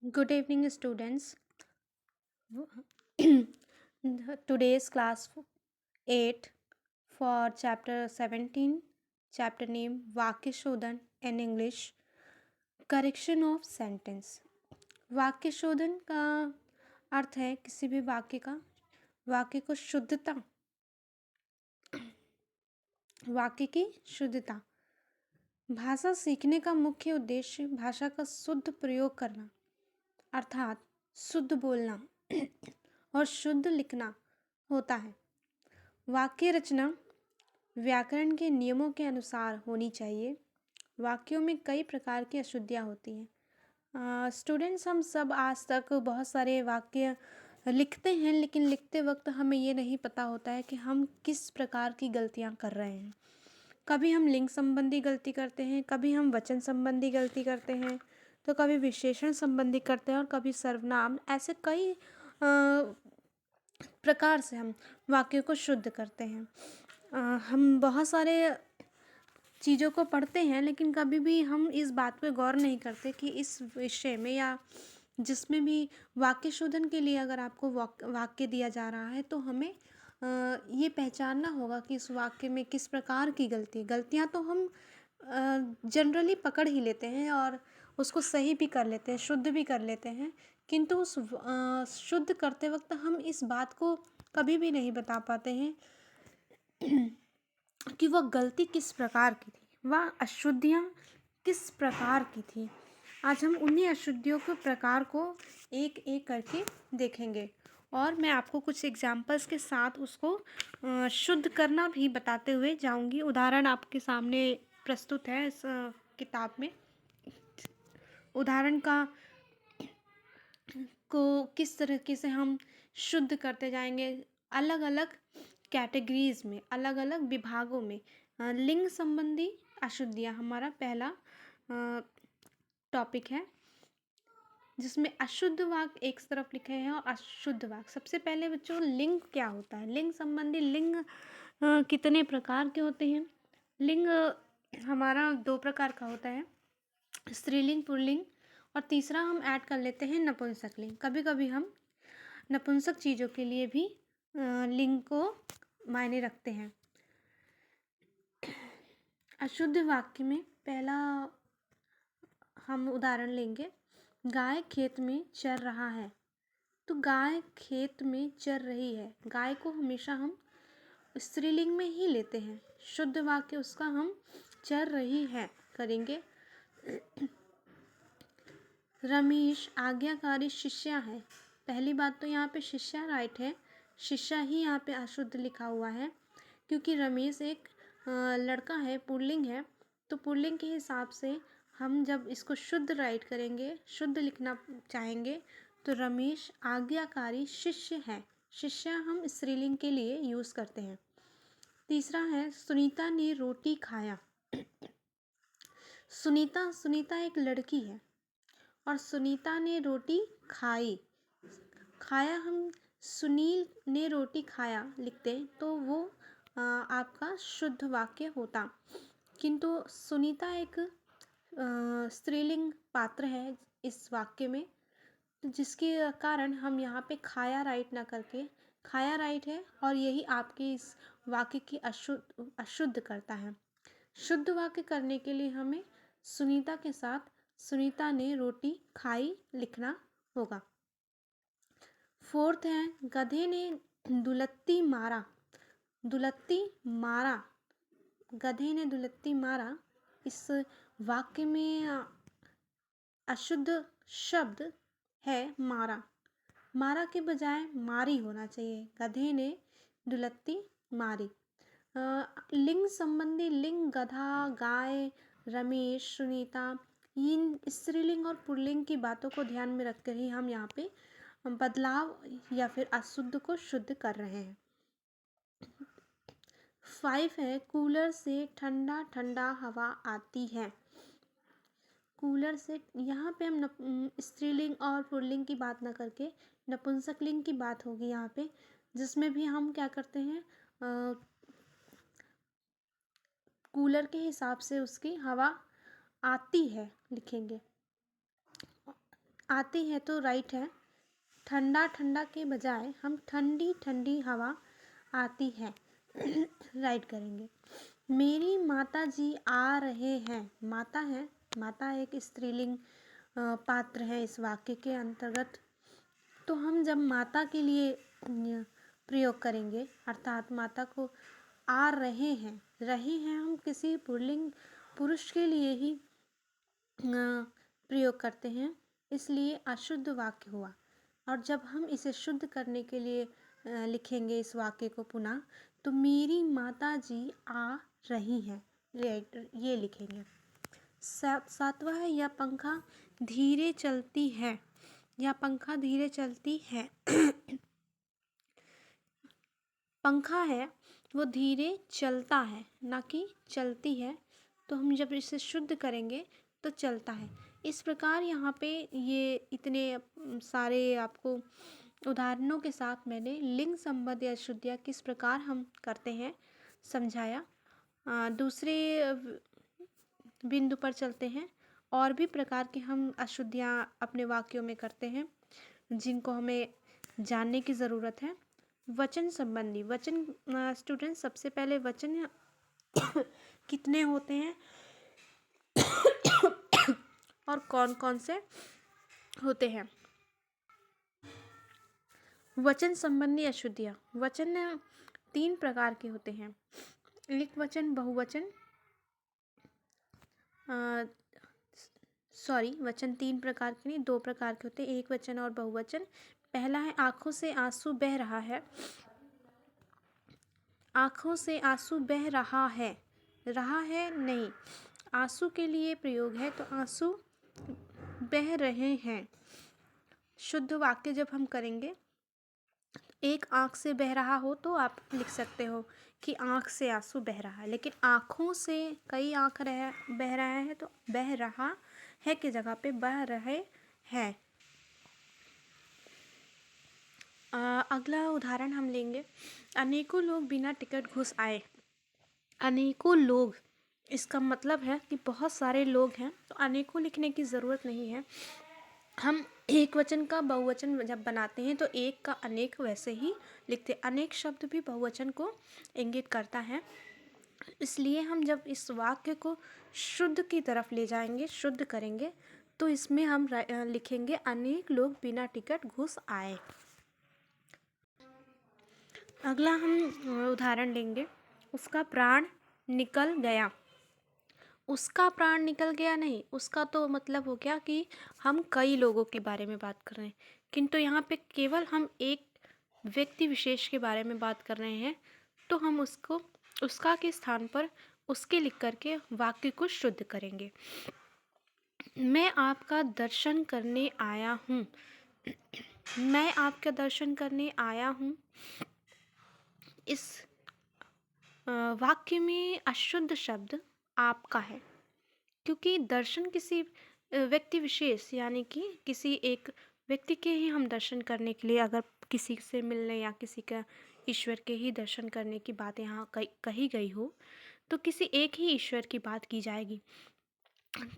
Good evening, students. Today's class 8 for chapter 17, chapter name वाक्य शोधन in English, correction of sentence. वाक्य शोधन का अर्थ है किसी भी वाक्य को शुद्धता, वाक्य की शुद्धता। भाषा सीखने का मुख्य उद्देश्य भाषा का शुद्ध प्रयोग करना अर्थात शुद्ध बोलना और शुद्ध लिखना होता है। वाक्य रचना व्याकरण के नियमों के अनुसार होनी चाहिए। वाक्यों में कई प्रकार की अशुद्धियाँ होती हैं। स्टूडेंट्स, हम सब आज तक बहुत सारे वाक्य लिखते हैं, लेकिन लिखते वक्त हमें ये नहीं पता होता है कि हम किस प्रकार की गलतियाँ कर रहे हैं। कभी हम लिंग संबंधी गलती करते हैं, कभी हम वचन संबंधी गलती करते हैं, तो कभी विशेषण संबंधी करते हैं और कभी सर्वनाम। ऐसे कई प्रकार से हम वाक्यों को शुद्ध करते हैं। हम बहुत सारे चीज़ों को पढ़ते हैं, लेकिन कभी भी हम इस बात पे गौर नहीं करते कि इस विषय में या जिसमें भी वाक्य शोधन के लिए अगर आपको वाक्य दिया जा रहा है, तो हमें ये पहचानना होगा कि इस वाक्य में किस प्रकार की गलतियाँ तो हम जनरली पकड़ ही लेते हैं और उसको सही भी कर लेते हैं, शुद्ध भी कर लेते हैं, किंतु उस शुद्ध करते वक्त हम इस बात को कभी भी नहीं बता पाते हैं कि वह गलती किस प्रकार की थी, वह अशुद्धियाँ किस प्रकार की थी। आज हम उन्हीं अशुद्धियों के प्रकार को एक एक करके देखेंगे और मैं आपको कुछ एग्जाम्पल्स के साथ उसको शुद्ध करना भी बताते हुए जाऊंगी। उदाहरण आपके सामने प्रस्तुत है इस किताब में। उदाहरण को किस तरीके से हम शुद्ध करते जाएंगे अलग अलग कैटेगरीज में, अलग अलग विभागों में। लिंग संबंधी अशुद्धियाँ हमारा पहला टॉपिक है, जिसमें अशुद्ध वाक्य एक तरफ लिखे हैं और अशुद्ध वाक्य। सबसे पहले बच्चों, लिंग क्या होता है? लिंग संबंधी लिंग कितने प्रकार के होते हैं? लिंग हमारा 2 प्रकार का होता है, स्त्रीलिंग, पुल्लिंग, और तीसरा हम ऐड कर लेते हैं नपुंसक लिंग। कभी कभी हम नपुंसक चीज़ों के लिए भी लिंग को मायने रखते हैं। अशुद्ध वाक्य में पहला हम उदाहरण लेंगे, गाय खेत में चर रहा है। तो गाय खेत में चर रही है, गाय को हमेशा हम स्त्रीलिंग में ही लेते हैं। शुद्ध वाक्य उसका हम चर रही है करेंगे। रमेश आज्ञाकारी शिष्या है। पहली बात तो यहाँ पे शिष्या राइट है, शिष्या ही यहाँ पे अशुद्ध लिखा हुआ है, क्योंकि रमेश एक लड़का है, पुल्लिंग है। तो पुल्लिंग के हिसाब से हम जब इसको शुद्ध राइट करेंगे, शुद्ध लिखना चाहेंगे, तो रमेश आज्ञाकारी शिष्य है। शिष्या हम स्त्रीलिंग के लिए यूज़ करते हैं। तीसरा है सुनीता ने रोटी खाया। सुनीता एक लड़की है और सुनीता ने रोटी खाई। खाया हम सुनील ने रोटी खाया लिखते तो वो आपका शुद्ध वाक्य होता, किंतु सुनीता एक स्त्रीलिंग पात्र है इस वाक्य में, तो जिसके कारण हम यहाँ पे खाया राइट ना करके खाया राइट है, और यही आपके इस वाक्य की अशुद्ध करता है। शुद्ध वाक्य करने के लिए हमें सुनीता के साथ सुनीता ने रोटी खाई लिखना होगा। फोर्थ है गधे ने दुलत्ती मारा। दुलत्ती मारा, गधे ने दुलत्ती मारा। इस वाक्य में अशुद्ध शब्द है मारा। मारा के बजाय मारी होना चाहिए। गधे ने दुलत्ती मारी। लिंग संबंधी लिंग गधा, गाय, रमेश, सुनीता, इन स्त्रीलिंग और पुल्लिंग की बातों को ध्यान में रखकर ही हम यहाँ पे बदलाव या फिर अशुद्ध को शुद्ध कर रहे हैं। 5 है कूलर से ठंडा ठंडा हवा आती है। कूलर से, यहाँ पे हम स्त्रीलिंग और पुल्लिंग की बात ना करके नपुंसकलिंग की बात होगी यहाँ पे, जिसमें भी हम क्या करते हैं, कूलर के हिसाब से उसकी हवा आती है लिखेंगे। आती है तो राइट है। ठंडा ठंडा के बजाय हम ठंडी ठंडी हवा आती है राइट करेंगे। मेरी माता जी आ रहे हैं। माता है, माता एक स्त्रीलिंग पात्र है इस वाक्य के अंतर्गत। तो हम जब माता के लिए प्रयोग करेंगे अर्थात माता को आ रहे हैं हम किसी पुल्लिंग पुरुष के लिए ही प्रयोग करते हैं, इसलिए अशुद्ध वाक्य हुआ। और जब हम इसे शुद्ध करने के लिए लिखेंगे इस वाक्य को पुनः, तो मेरी माता जी आ रही हैं, ये लिखेंगे। सातवां है या पंखा धीरे चलती है, या पंखा धीरे चलती है। पंखा है वो धीरे चलता है, ना कि चलती है। तो हम जब इसे शुद्ध करेंगे तो चलता है। इस प्रकार यहाँ पे ये इतने सारे आपको उदाहरणों के साथ मैंने लिंग संबंध या अशुद्धियाँ किस प्रकार हम करते हैं समझाया। दूसरे बिंदु पर चलते हैं। और भी प्रकार के हम अशुद्धियाँ अपने वाक्यों में करते हैं जिनको हमें जानने की ज़रूरत है। वचन संबंधी वचन स्टूडेंट, सबसे पहले वचन कितने होते हैं और कौन कौन से होते हैं। वचन संबंधी अशुद्धियाँ, वचन 3 प्रकार के होते हैं। एक वचन बहुवचन, वचन 3 प्रकार के नहीं 2 प्रकार के होते हैं, एक वचन और बहुवचन। पहला है आँखों से आंसू बह रहा है। आँखों से आंसू बह रहा है नहीं, आंसू के लिए प्रयोग है, तो आंसू बह रहे हैं। शुद्ध वाक्य जब हम करेंगे, एक आँख से बह रहा हो तो आप लिख सकते हो कि आँख से आंसू बह रहा है, लेकिन आँखों से कई आँख बह रहा है तो बह रहा है की जगह पे बह रहे हैं। अगला उदाहरण हम लेंगे। अनेकों लोग बिना टिकट घुस आए। अनेकों लोग, इसका मतलब है कि बहुत सारे लोग हैं, तो अनेकों लिखने की ज़रूरत नहीं है। हम एक वचन का बहुवचन जब बनाते हैं तो एक का अनेक वैसे ही लिखते। अनेक शब्द भी बहुवचन को इंगित करता है, इसलिए हम जब इस वाक्य को शुद्ध की तरफ ले जाएंगे, शुद्ध करेंगे, तो इसमें हम लिखेंगे अनेक लोग बिना टिकट घुस आए। अगला हम उदाहरण लेंगे। उसका प्राण निकल गया। उसका प्राण निकल गया नहीं, उसका तो मतलब हो गया कि हम कई लोगों के बारे में बात कर रहे हैं, किंतु यहाँ पे केवल हम एक व्यक्ति विशेष के बारे में बात कर रहे हैं, तो हम उसको उसका के स्थान पर उसके लिख करके वाक्य को शुद्ध करेंगे। मैं आपका दर्शन करने आया हूँ। मैं आपका दर्शन करने आया हूँ। इस वाक्य में अशुद्ध शब्द आपका है, क्योंकि दर्शन किसी व्यक्ति विशेष यानी कि किसी एक व्यक्ति के ही हम दर्शन करने के लिए, अगर किसी से मिलने या किसी का ईश्वर के ही दर्शन करने की बात यहाँ कही गई हो, तो किसी एक ही ईश्वर की बात की जाएगी।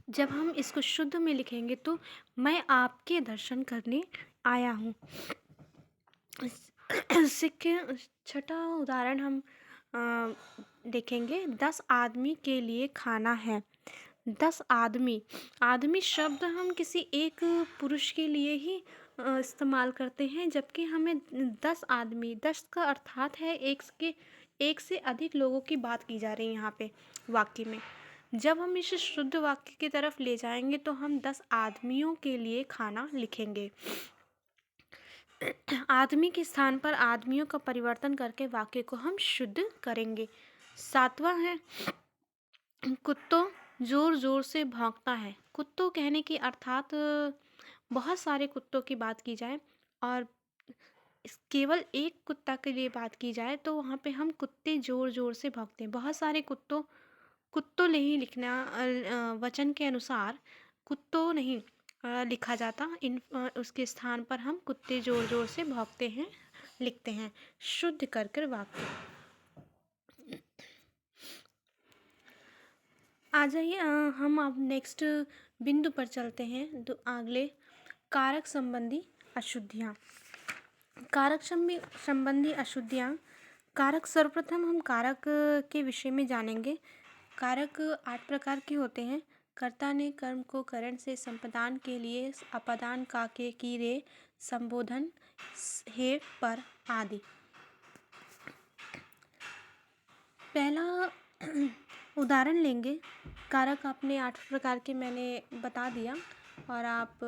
जब हम इसको शुद्ध में लिखेंगे तो मैं आपके दर्शन करने आया हूँ। छठा उदाहरण हम देखेंगे। 10 आदमी के लिए खाना है। 10 आदमी शब्द हम किसी एक पुरुष के लिए ही इस्तेमाल करते हैं, जबकि हमें 10 आदमी, 10 का अर्थात है एक से अधिक लोगों की बात की जा रही है यहाँ पे वाक्य में। जब हम इसे शुद्ध वाक्य की तरफ ले जाएंगे तो हम 10 आदमियों के लिए खाना लिखेंगे। आदमी के स्थान पर आदमियों का परिवर्तन करके वाक्य को हम शुद्ध करेंगे। 7वां है कुत्तों जोर जोर से भौंकता है। कुत्तों कहने की अर्थात बहुत सारे कुत्तों की बात की जाए और केवल एक कुत्ता के लिए बात की जाए तो वहाँ पे हम कुत्ते जोर जोर से भौंकते हैं। बहुत सारे कुत्तों नहीं लिखना, वचन के अनुसार कुत्तों नहीं लिखा जाता। उसके स्थान पर हम कुत्ते जोर जोर से भौंकते हैं लिखते हैं, शुद्ध कर कर वाक्य। आ जाइए हम अब नेक्स्ट बिंदु पर चलते हैं। अगले कारक संबंधी अशुद्धियाँ। कारक संबंधी अशुद्धियाँ। कारक, सर्वप्रथम हम कारक के विषय में जानेंगे। कारक 8 प्रकार के होते हैं। कर्ता ने कर्म को करण से संपादन के लिए अपादान का के की रे संबोधन हे पर आदि। पहला उदाहरण लेंगे। कारक आपने 8 प्रकार के मैंने बता दिया, और आप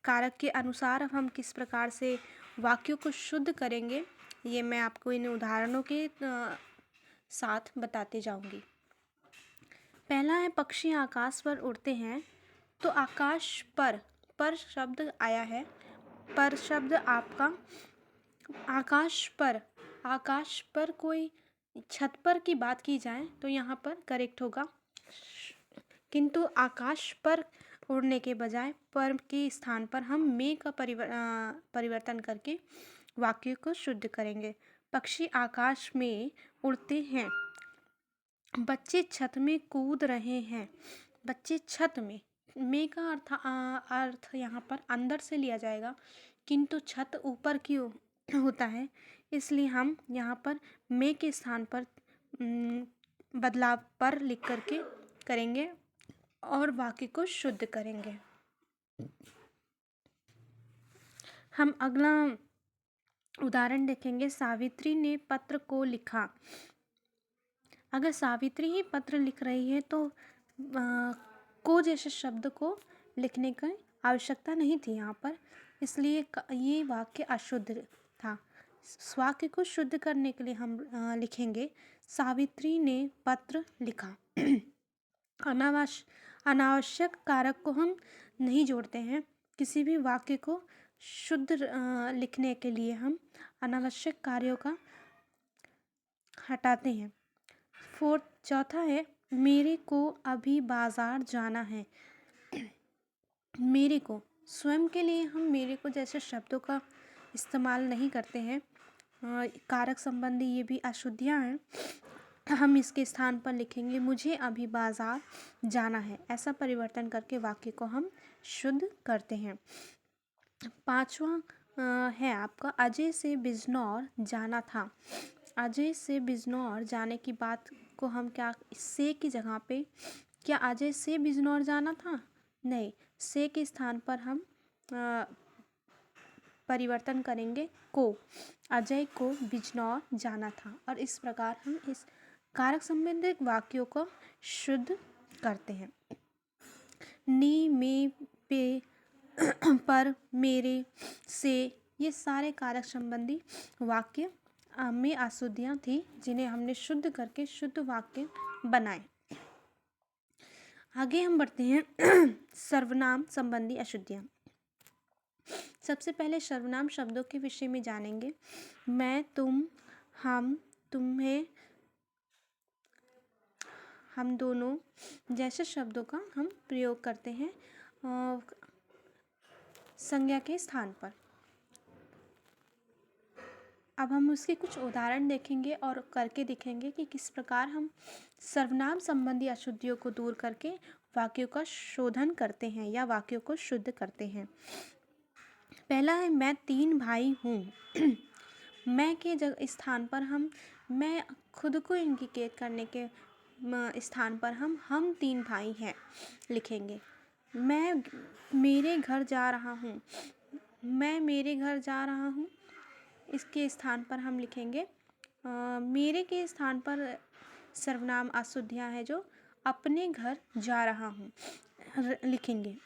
कारक के अनुसार अब हम किस प्रकार से वाक्यों को शुद्ध करेंगे, ये मैं आपको इन उदाहरणों के साथ बताते जाऊंगी। पहला है पक्षी आकाश पर उड़ते हैं। तो आकाश पर शब्द आया है। पर शब्द आपका आकाश पर कोई छत पर की बात की जाए तो यहाँ पर करेक्ट होगा, किंतु आकाश पर उड़ने के बजाय पर के स्थान पर हम में का परिवर्तन करके वाक्य को शुद्ध करेंगे। पक्षी आकाश में उड़ते हैं। बच्चे छत में कूद रहे हैं। बच्चे छत में का अर्थ यहाँ पर अंदर से लिया जाएगा, किंतु छत ऊपर की होता है, इसलिए हम यहाँ पर में के स्थान पर बदलाव पर लिख करके करेंगे और वाक्य को शुद्ध करेंगे। हम अगला उदाहरण देखेंगे। सावित्री ने पत्र को लिखा। अगर सावित्री ही पत्र लिख रही है तो को जैसे शब्द को लिखने की आवश्यकता नहीं थी यहाँ पर, इसलिए ये वाक्य अशुद्ध था। वाक्य को शुद्ध करने के लिए हम लिखेंगे सावित्री ने पत्र लिखा। अनावश्यक कारक को हम नहीं जोड़ते हैं। किसी भी वाक्य को शुद्ध लिखने के लिए हम अनावश्यक कार्यों का हटाते हैं। चौथा है मेरे को अभी बाजार जाना है। मेरे को, स्वयं के लिए हम मेरे को जैसे शब्दों का इस्तेमाल नहीं करते हैं। कारक संबंधी ये भी अशुद्धियाँ हैं। हम इसके स्थान पर लिखेंगे मुझे अभी बाजार जाना है। ऐसा परिवर्तन करके वाक्य को हम शुद्ध करते हैं। पांचवा है आपका अजय से बिजनौर जाना था। अजय से बिजनौर जाने की बात को हम क्या से की जगह पे, क्या अजय से बिजनौर जाना था? नहीं, से के स्थान पर हम परिवर्तन करेंगे को। अजय को बिजनौर जाना था। और इस प्रकार हम इस कारक संबंधित वाक्यों को शुद्ध करते हैं। नी, में, पे, पर, मेरे, से, ये सारे कारक संबंधी वाक्य में अशुद्धियाँ थी, जिन्हें हमने शुद्ध करके शुद्ध वाक्य बनाए। आगे हम बढ़ते हैं सर्वनाम संबंधी अशुद्धियाँ। सबसे पहले सर्वनाम शब्दों के विषय में जानेंगे। मैं, तुम, हम, तुम्हें, हम दोनों जैसे शब्दों का हम प्रयोग करते हैं संज्ञा के स्थान पर। अब हम उसके कुछ उदाहरण देखेंगे और करके दिखेंगे कि किस प्रकार हम सर्वनाम संबंधी अशुद्धियों को दूर करके वाक्यों का शोधन करते हैं या वाक्यों को शुद्ध करते हैं। पहला है मैं 3 भाई हूँ। मैं के स्थान पर मैं खुद को इंडिकेट करने के स्थान पर हम 3 भाई हैं लिखेंगे। मैं मेरे घर जा रहा हूँ। मैं मेरे घर जा रहा हूँ, इसके स्थान पर हम लिखेंगे मेरे के स्थान पर सर्वनाम अशुद्धियाँ है जो अपने घर जा रहा हूँ लिखेंगे।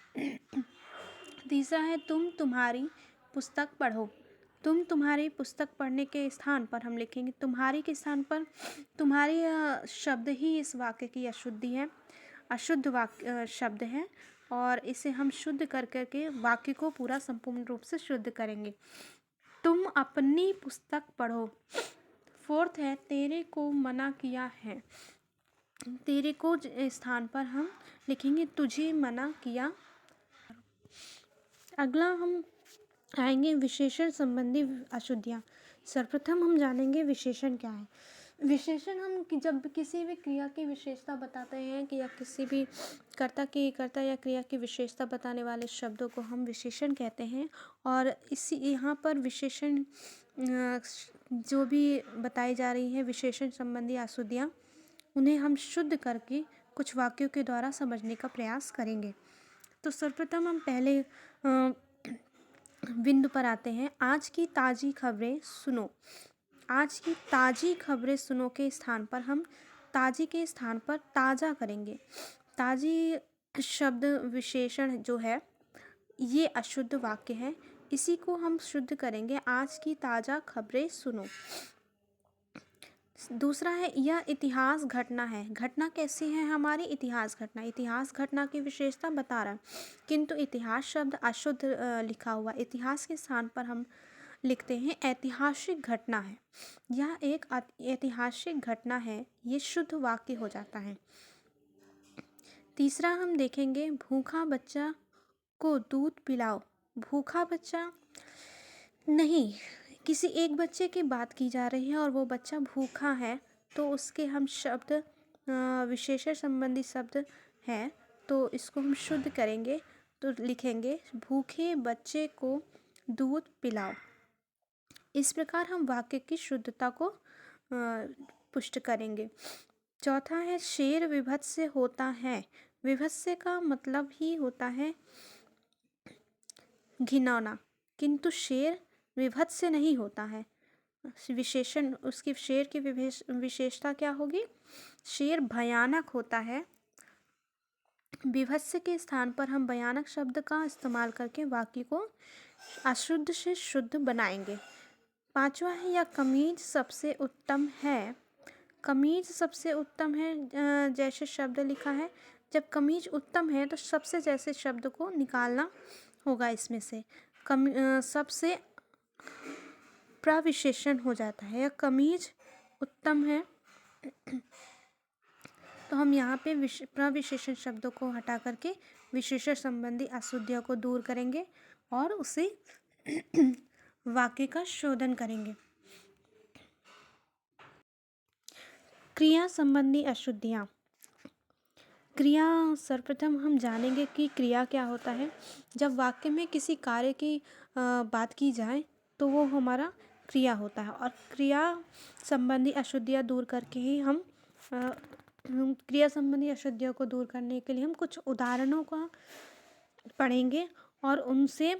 तीसरा है तुम तुम्हारी पुस्तक पढ़ो। तुम तुम्हारी पुस्तक पढ़ने के स्थान पर हम लिखेंगे तुम्हारी के स्थान पर तुम्हारी शब्द ही इस वाक्य की अशुद्धि है, अशुद्ध वाक्य शब्द है, और इसे हम शुद्ध कर करके वाक्य को पूरा संपूर्ण रूप से शुद्ध करेंगे। तुम अपनी पुस्तक पढ़ो। फोर्थ है तेरे को मना किया है। तेरे को स्थान पर हम लिखेंगे तुझे मना किया। अगला हम आएंगे विशेषण संबंधी अशुद्धियाँ। सर्वप्रथम हम जानेंगे विशेषण क्या है। विशेषण हम जब किसी भी क्रिया की विशेषता बताते हैं कि या किसी भी कर्ता या क्रिया की विशेषता बताने वाले शब्दों को हम विशेषण कहते हैं। और इसी यहाँ पर विशेषण जो भी बताई जा रही है विशेषण संबंधी अशुद्धियाँ, उन्हें हम शुद्ध करके कुछ वाक्यों के द्वारा समझने का प्रयास करेंगे। तो सर्वप्रथम हम पहले बिंदु पर आते हैं। आज की ताज़ी खबरें सुनो। आज की ताज़ी खबरें सुनो के स्थान पर हम ताज़ी के स्थान पर ताज़ा करेंगे। ताज़ी शब्द विशेषण जो है ये अशुद्ध वाक्य है, इसी को हम शुद्ध करेंगे। आज की ताज़ा खबरें सुनो। दूसरा है यह इतिहास घटना है। घटना कैसी है हमारी? इतिहास घटना। इतिहास घटना की विशेषता बता रहा है, किंतु इतिहास शब्द अशुद्ध लिखा हुआ। इतिहास के स्थान पर हम लिखते हैं ऐतिहासिक घटना है। यह एक ऐतिहासिक घटना है, ये शुद्ध वाक्य हो जाता है। तीसरा हम देखेंगे भूखा बच्चा को दूध पिलाओ। भूखा बच्चा नहीं, किसी एक बच्चे की बात की जा रही है और वो बच्चा भूखा है, तो उसके हम शब्द विशेषण संबंधी शब्द है, तो इसको हम शुद्ध करेंगे। तो लिखेंगे भूखे बच्चे को दूध पिलाओ। इस प्रकार हम वाक्य की शुद्धता को पुष्ट करेंगे। चौथा है शेर विभत्स होता है। विभत्स का मतलब ही होता है घिनौना, किंतु शेर विभत्स से नहीं होता है। विशेषण उसकी शेर की विशेषता क्या होगी? शेर भयानक होता है। विभत्स के स्थान पर हम भयानक शब्द का इस्तेमाल करके वाक्य को अशुद्ध से शुद्ध बनाएंगे। पांचवा है या कमीज सबसे उत्तम है। कमीज सबसे उत्तम है जैसे शब्द लिखा है। जब कमीज उत्तम है तो सबसे जैसे शब्द को निकालना होगा इसमें से। सबसे प्रविशेषण हो जाता है। या कमीज उत्तम है तो हम यहाँ पे प्रविशेषण शब्दों को हटा करके विशेषण संबंधी अशुद्धियों को दूर करेंगे और उसे वाक्य का शोधन करेंगे। क्रिया संबंधी अशुद्धियाँ। क्रिया सर्वप्रथम हम जानेंगे कि क्रिया क्या होता है। जब वाक्य में किसी कार्य की बात की जाए तो वो हमारा क्रिया होता है। और क्रिया संबंधी अशुद्धियाँ दूर करके ही हम क्रिया संबंधी अशुद्धियों को दूर करने के लिए हम कुछ उदाहरणों का पढ़ेंगे और उनसे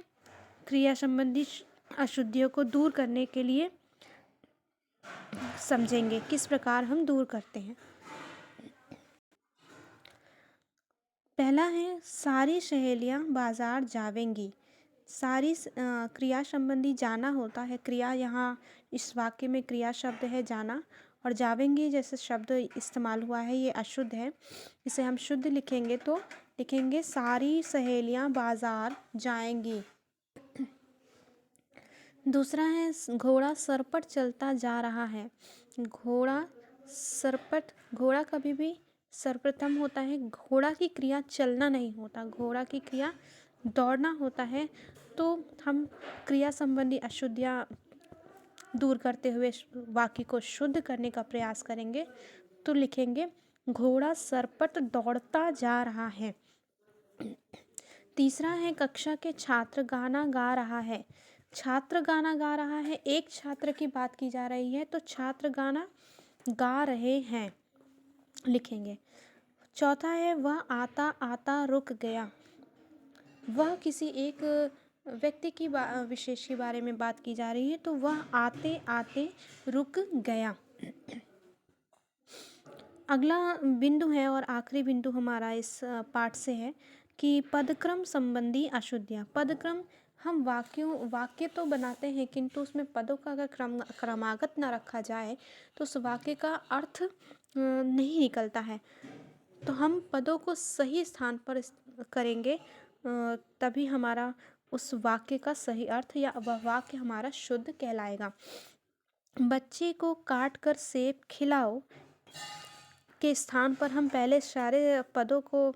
क्रिया संबंधी अशुद्धियों को दूर करने के लिए समझेंगे किस प्रकार हम दूर करते हैं। पहला है सारी सहेलियां बाजार जावेंगी। सारी क्रिया संबंधी जाना होता है। क्रिया यहाँ इस वाक्य में क्रिया शब्द है जाना, और जावेंगी जैसे शब्द इस्तेमाल हुआ है ये अशुद्ध है। इसे हम शुद्ध लिखेंगे तो लिखेंगे सारी सहेलियां बाजार जाएंगी। दूसरा है घोड़ा सरपट चलता जा रहा है। घोड़ा सरपट, घोड़ा कभी भी सर्वप्रथम होता है। घोड़ा की क्रिया चलना नहीं होता, घोड़ा की क्रिया दौड़ना होता है। तो हम क्रिया संबंधी अशुद्धियाँ दूर करते हुए वाक्य को शुद्ध करने का प्रयास करेंगे। तो लिखेंगे घोड़ा सरपट दौड़ता जा रहा है। तीसरा है कक्षा के छात्र गाना गा रहा है। छात्र गाना गा रहा है, एक छात्र की बात की जा रही है, तो छात्र गाना गा रहे हैं लिखेंगे। चौथा है वह आता आता रुक गया। वह किसी एक व्यक्ति की विशेष के बारे में बात की जा रही है, तो वह आते आते रुक गया। अगला बिंदु है और आखिरी बिंदु हमारा इस पाठ से है कि पदक्रम संबंधी अशुद्धियाँ। पदक्रम, हम वाक्य तो बनाते हैं किंतु उसमें पदों का अगर क्रमागत ना रखा जाए तो उस वाक्य का अर्थ नहीं निकलता है। तो हम पदों को सही स्थान पर करेंगे, तभी हमारा उस वाक्य का सही अर्थ या वह वाक्य हमारा शुद्ध कहलाएगा। बच्चे को काट कर सेब खिलाओ के स्थान पर हम पहले सारे पदों को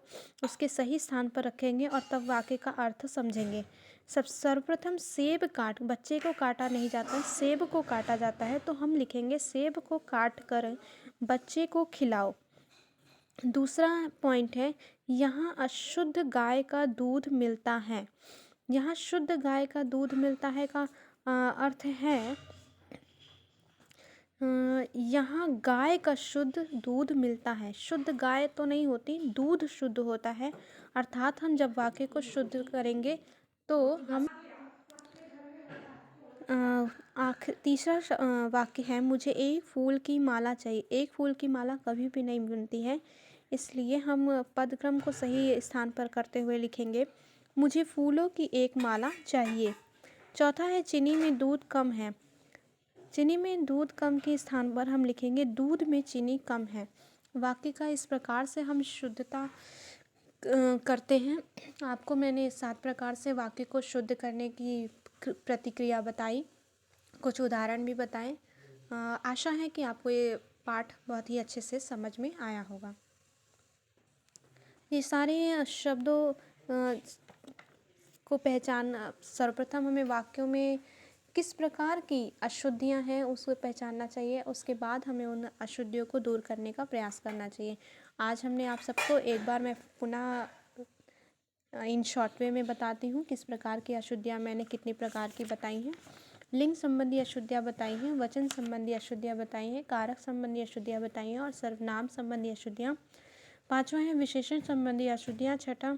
उसके सही स्थान पर रखेंगे और तब वाक्य का अर्थ समझेंगे। सब सर्वप्रथम सेब काट, बच्चे को काटा नहीं जाता है, सेब को काटा जाता है, तो हम लिखेंगे सेब को काट कर बच्चे को खिलाओ। दूसरा पॉइंट है, यहाँ अशुद्ध गाय का दूध मिलता है। यहाँ शुद्ध गाय का दूध मिलता है का अर्थ है यहाँ गाय का शुद्ध दूध मिलता है। शुद्ध गाय तो नहीं होती, दूध शुद्ध होता है। अर्थात हम जब वाक्य को शुद्ध करेंगे तो हम तीसरा वाक्य है, मुझे एक फूल की माला चाहिए। एक फूल की माला कभी भी नहीं बनती है, इसलिए हम पदक्रम को सही स्थान पर करते हुए लिखेंगे, मुझे फूलों की एक माला चाहिए। चौथा है, चीनी में दूध कम है। चीनी में दूध कम के स्थान पर हम लिखेंगे, दूध में चीनी कम है। वाक्य का इस प्रकार से हम शुद्धता करते हैं। आपको मैंने 7 प्रकार से वाक्य को शुद्ध करने की प्रतिक्रिया बताई, कुछ उदाहरण भी बताएं। आशा है कि आपको ये पाठ बहुत ही अच्छे से समझ में आया होगा। ये सारे शब्दों को पहचान, सर्वप्रथम हमें वाक्यों में किस प्रकार की अशुद्धियां हैं उसको पहचानना चाहिए, उसके बाद हमें उन अशुद्धियों को दूर करने का प्रयास करना चाहिए। आज हमने आप सबको एक बार मैं पुनः इन शॉर्ट वे में बताती हूँ किस प्रकार की अशुद्धियाँ मैंने कितनी प्रकार की बताई हैं। लिंग संबंधी अशुद्धियाँ बताई हैं, वचन संबंधी अशुद्धियाँ बताई हैं, कारक संबंधी अशुद्धियाँ बताई हैं और सर्वनाम संबंधी अशुद्धियाँ। पाँचवा है विशेषण संबंधी अशुद्धियाँ, छठा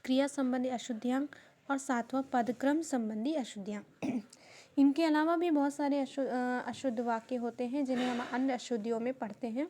क्रिया संबंधी अशुद्धियाँ और सातवां पदक्रम संबंधी अशुद्धियाँ। इनके अलावा भी बहुत सारे अशुद्ध वाक्य होते हैं जिन्हें हम अन्य अशुद्धियों में पढ़ते हैं।